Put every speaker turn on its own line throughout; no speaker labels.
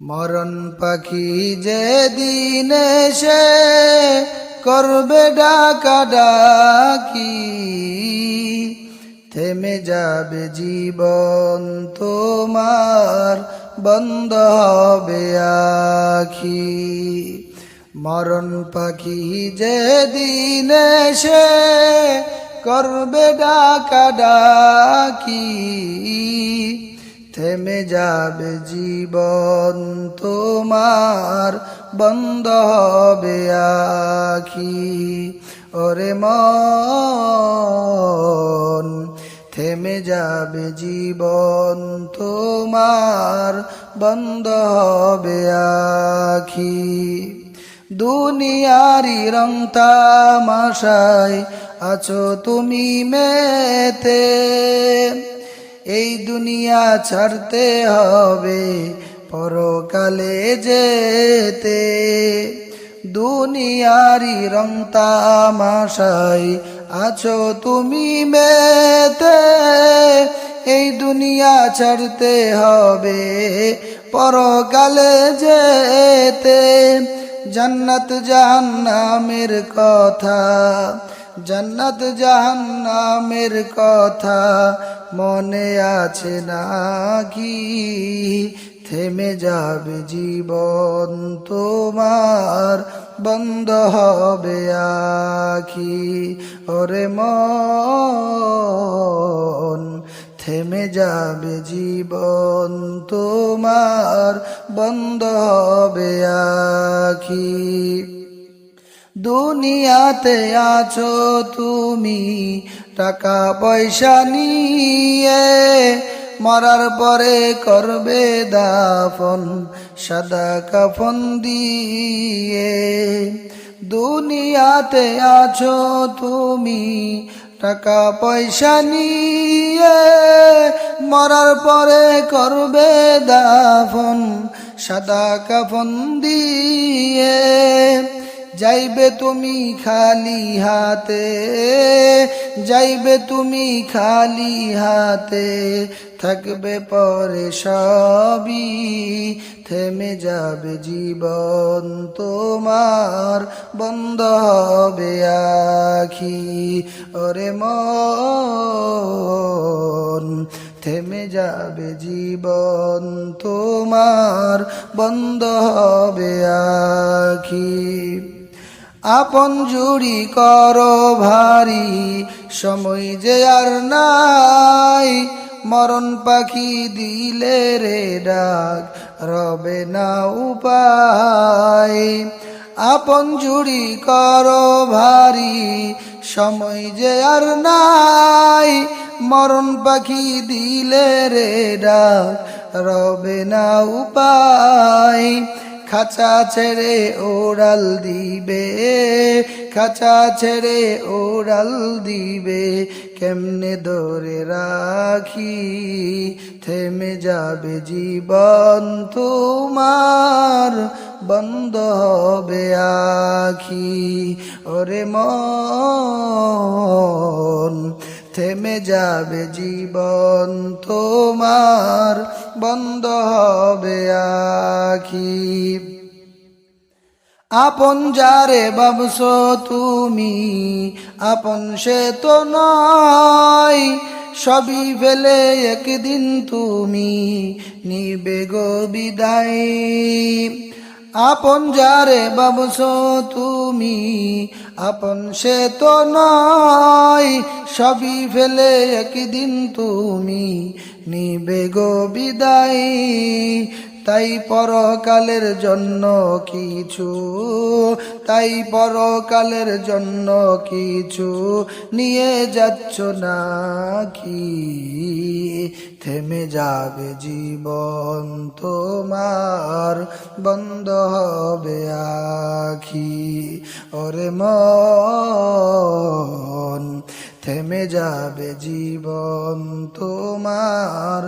মরণ পাখি যেদিন এসে করবে ডাকাডাকি, থেমে যাবে জীবন তোমার, বন্ধ হবে আখি। মরণ পাখি যেদিন এসে করবে ডাকাডাকি, থেমে যাবে জীবন তোমার, বন্ধ হবে আখি। ওরে মন, থেমে যাবে জীবন তোমার, বন্ধ হবে আখি। দুনিয়ারি রং তামাশায় আছো তুমি মেতে, এই দুনিয়া ছাড়তে হবে পরকালে যেতে। দুনিয়ারি রং তামাশায় আছো তুমি মেতে, এই দুনিয়া ছাড়তে হবে পরকালে যেতে। জান্নাত জাহান্নামের কথা, জান্নাত জাহান্নামের কথা মনে আছে নাকি? থেমে যাবে জীবন তোমার, বন্ধ হবে আখি। ওরে মন, থেমে যাবে জীবন তোমার, বন্ধ হবে আখি। দুনিয়াতে আছো তুমি টাকা পয়সা নিয়ে, মরার পরে করবে দাফন সাদা কাফন দিয়ে। দুনিয়াতে আছো তুমি টাকা পয়সা নিয়ে, মরার পরে করবে দাফন সাদা কাফন দিয়ে। যাইবে তুমি খালি হাতে, যাইবে তুমি খালি হাতে, থাকবে পরে সবই, থেমে যাবে জীবন তোমার, বন্ধ হবে আখি। ওরে মন, থেমে যাবে জীবন তোমার, বন্ধ হবে আখি। আপন জুড়ি করো ভারী, সময় যে আর নাই, মরণ পাখি দিলে রে ডাক, রবে না উপায়। আপন জুড়ি করো ভারী, সময় যে আর নাই, মরণ পাখি দিলে রে ডাক, রবে না উপায়। খাঁচা ছেড়ে ওড়াল দিবে, খাঁচা ছেড়ে ওড়াল দিবে, কেমনে ধরে রাখি? থেমে যাবে জীবন তোমার, বন্ধ হবে আখি। ওরে মন, থেমে যাবে জীবন তোমার, বন্ধ হবে আখি। আপন যারে ভাবছো তুমি, আপন সে তো নয়, সবই ফেলে একদিন তুমি নিবে গো বিদায়। আপন যারে ভাবছো তুমি, আপন সে তো নয়, সবই ফেলে একদিন তুমি নিবে গো বিদায়। তাই পরকালের জন্য কিছু, তাই পরকালের জন্য কিছু নিয়ে যাচ্ছ নাকি? থেমে যাবে জীবন তোমার, বন্ধ হবে আখি। ওরে মন, থেমে যাবে জীবন তোমার,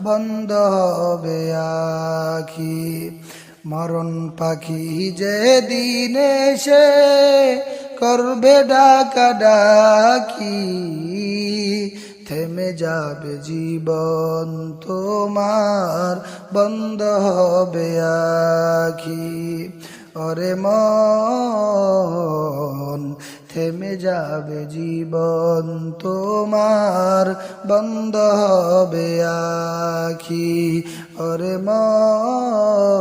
বন্ধ হবে আখি। মরণ পাখি যেদিন এসে করবে ডাকাডাকি, থেমে যাবে জীবন তোমার বন্ধ হবে আখি ওরে মন থেমে যাবে জীবন তোমার বন্ধ হবে আখি ওরে মন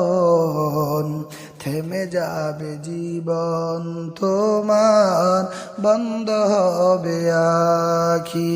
থেমে যাবে জীবন তোমার বন্ধ হবে আখি